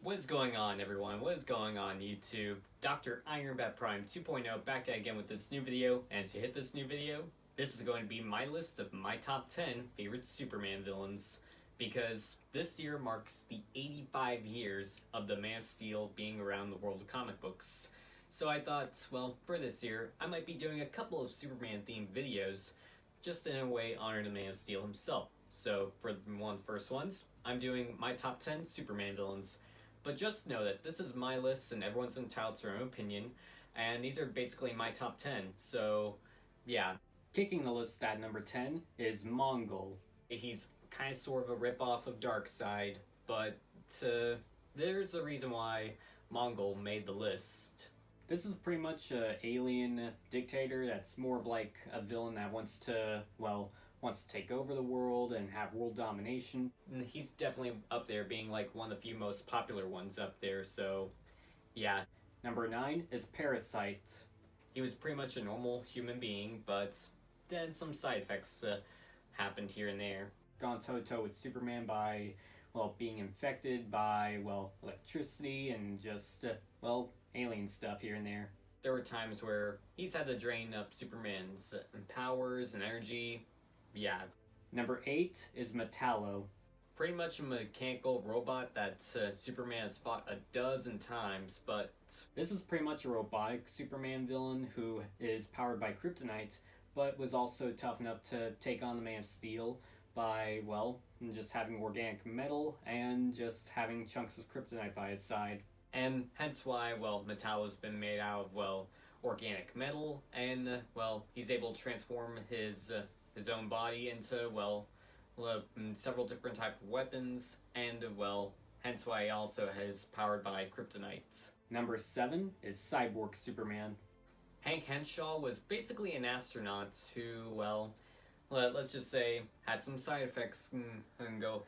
What is going on, everyone? What is going on, YouTube? Dr. Ironbat Prime 2.0 back again with this new video. And as you hit this new video, this is going to be my list of my top 10 favorite Superman villains. Because this year marks the 85 years of the Man of Steel being around the world of comic books. So I thought, well, for this year, I might be doing a couple of Superman-themed videos, just in a way honoring the Man of Steel himself. So for one of the first ones, I'm doing my top 10 Superman villains. But just know that this is my list and everyone's entitled to their own opinion, and these are basically my top 10, so yeah. Kicking the list at number 10 is Mongol. He's kind of sort of a ripoff of Darkseid, but there's a reason why Mongol made the list. This is pretty much an alien dictator that's more of like a villain that wants to take over the world and have world domination. And he's definitely up there being like one of the few most popular ones up there, so yeah. Number 9 is Parasite. He was pretty much a normal human being, but then some side effects happened here and there. Gone toe-to-toe with Superman by, being infected by, electricity and just, alien stuff here and there. There were times where he's had to drain up Superman's powers and energy. Yeah. Number 8 is Metallo. Pretty much a mechanical robot that Superman has fought a dozen times, but this is pretty much a robotic Superman villain who is powered by kryptonite, but was also tough enough to take on the Man of Steel by, just having organic metal and just having chunks of kryptonite by his side. And hence why, Metallo's been made out of, organic metal, and, he's able to transform his own body into, several different types of weapons, and, hence why he also is powered by kryptonite. Number 7 is Cyborg Superman. Hank Henshaw was basically an astronaut who, let's just say, had some side effects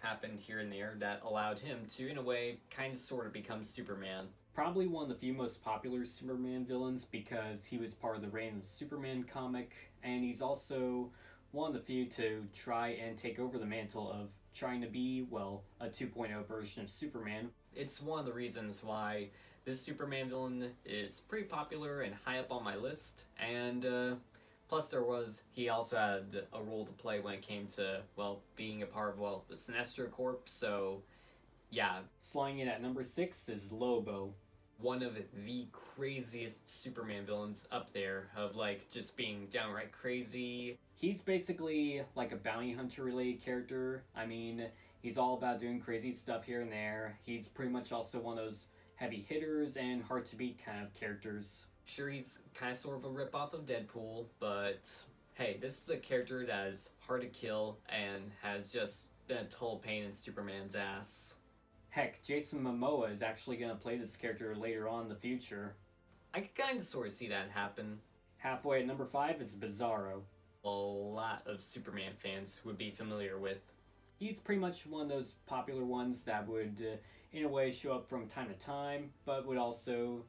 happened here and there that allowed him to, in a way, kind of sort of become Superman. Probably one of the few most popular Superman villains because he was part of the Reign of Superman comic, and he's also one of the few to try and take over the mantle of trying to be, a 2.0 version of Superman. It's one of the reasons why this Superman villain is pretty popular and high up on my list, and plus he also had a role to play when it came to, being a part of, the Sinestro Corps, so yeah. Sliding in at number 6 is Lobo. One of the craziest Superman villains up there, of just being downright crazy. He's basically like a bounty hunter related character. I mean, he's all about doing crazy stuff here and there. He's pretty much also one of those heavy hitters and hard to beat kind of characters. Sure, he's kind of sort of a ripoff of Deadpool, but hey, this is a character that is hard to kill and has just been a total pain in Superman's ass. Heck, Jason Momoa is actually going to play this character later on in the future. I could kind of sort of see that happen. Halfway at number 5 is Bizarro. A lot of Superman fans would be familiar with. He's pretty much one of those popular ones that would, in a way, show up from time to time, but would also,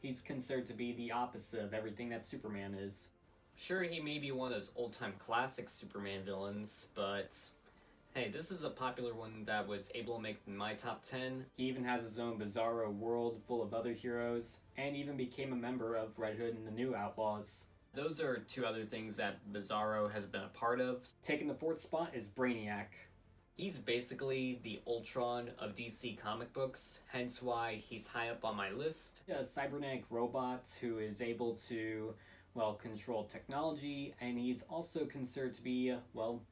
he's considered to be the opposite of everything that Superman is. Sure, he may be one of those old-time classic Superman villains, but hey, this is a popular one that was able to make my top 10. He even has his own Bizarro world full of other heroes, and even became a member of Red Hood and the New Outlaws. Those are two other things that Bizarro has been a part of. Taking the 4th spot is Brainiac. He's basically the Ultron of DC comic books, hence why he's high up on my list. A cybernetic robot who is able to, control technology, and he's also considered to be, a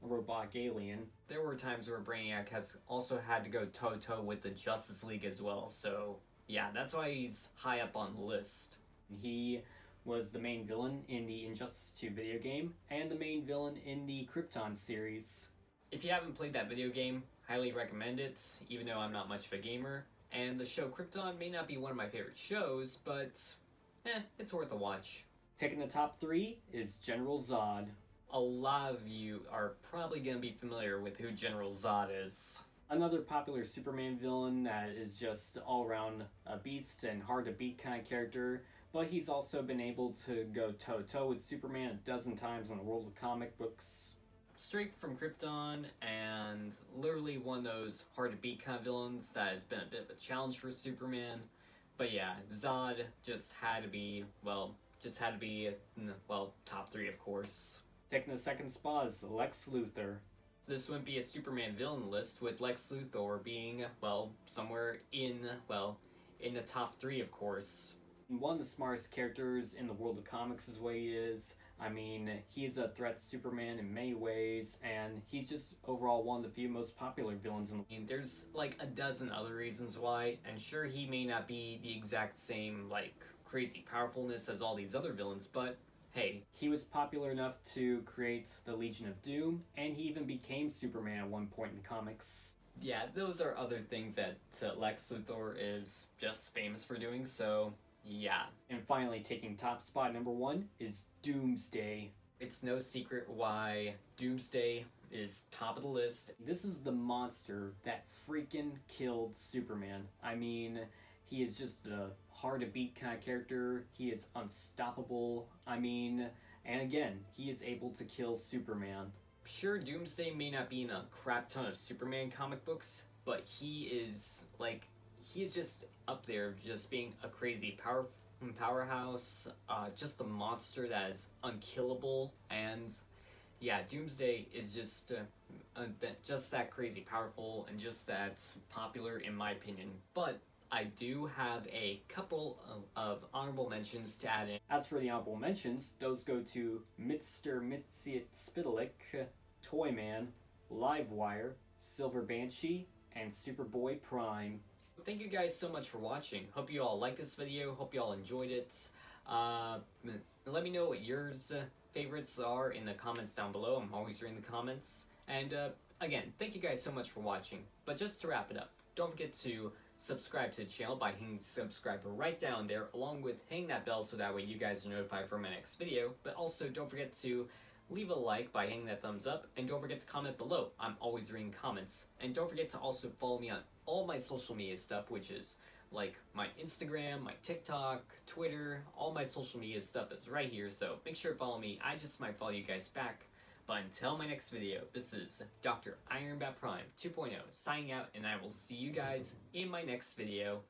robotic alien. There were times where Brainiac has also had to go toe-to-toe with the Justice League as well, so yeah, that's why he's high up on the list. He was the main villain in the Injustice 2 video game, and the main villain in the Krypton series. If you haven't played that video game, highly recommend it, even though I'm not much of a gamer. And the show Krypton may not be one of my favorite shows, but it's worth a watch. Taking the top 3 is General Zod. A lot of you are probably going to be familiar with who General Zod is. Another popular Superman villain that is just all around a beast and hard to beat kind of character, but he's also been able to go toe-to-toe with Superman a dozen times in the world of comic books. straight from Krypton, and literally one of those hard to beat kind of villains that has been a bit of a challenge for Superman. But yeah, Zod just had to be, top 3 of course. Taking the second spot is Lex Luthor. This wouldn't be a Superman villain list with Lex Luthor being, somewhere in the top 3 of course. One of the smartest characters in the world of comics is what he is. I mean, he's a threat to Superman in many ways, and he's just overall one of the few most popular villains in the world. There's like a dozen other reasons why, and sure, he may not be the exact same, crazy powerfulness as all these other villains, but hey, he was popular enough to create the Legion of Doom, and he even became Superman at one point in comics. Yeah, those are other things that Lex Luthor is just famous for doing, so yeah. And finally, taking top spot number 1 is Doomsday. It's no secret why Doomsday is top of the list. This is the monster that freaking killed Superman. I mean, he is just a hard to beat kind of character. He is unstoppable. I mean, and again, he is able to kill Superman. Sure, Doomsday may not be in a crap ton of Superman comic books, but he is just up there, just being a crazy powerhouse, just a monster that is unkillable, and yeah, Doomsday is just that crazy powerful and just that popular in my opinion. But I do have a couple of honorable mentions to add in. As for the honorable mentions, those go to Mr. Mxyzptlk, Toyman, Livewire, Silver Banshee, and Superboy Prime. Thank you guys so much for watching. Hope you all liked this video. Hope you all enjoyed it. Let me know what yours favorites are in the comments down below. I'm always reading the comments. And again, thank you guys so much for watching. But just to wrap it up, don't forget to subscribe to the channel by hitting subscribe right down there, along with hitting that bell so that way you guys are notified for my next video. But also don't forget to leave a like by hitting that thumbs up, and don't forget to comment below. I'm always reading comments. And don't forget to also follow me on all my social media stuff, which is like my Instagram, my TikTok, Twitter, all my social media stuff is right here, so make sure to follow me. I just might follow you guys back. But until my next video, this is Dr. Iron Bat Prime 2.0 signing out, and I will see you guys in my next video.